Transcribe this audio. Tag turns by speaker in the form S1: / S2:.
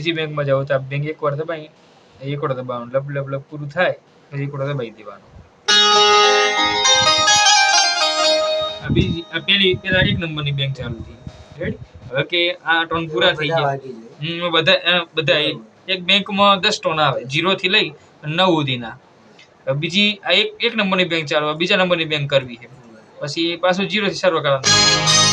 S1: બીજી બેંકમાં જાઓ તો આ બેંક એકવાર દબાવી દબાવવાનું, લબ લબ લબ પૂરું થાય પછી એકવાર દબાવી દેવાનું. આ પેલા 1 નંબરની બેંક ચાલુ થઈ. રેડી? હવે કે આ ટોન પૂરા થઈ ગયા. બધા એક બેંકમાં 10 ટોન આવે, 0 થી લઈ 9 સુધીના. બીજી આ એક નંબરની બેંક ચાલુ, બીજા નંબરની બેંક કરવી છે, પછી પાછું 0 થી શરૂ કરવાનું.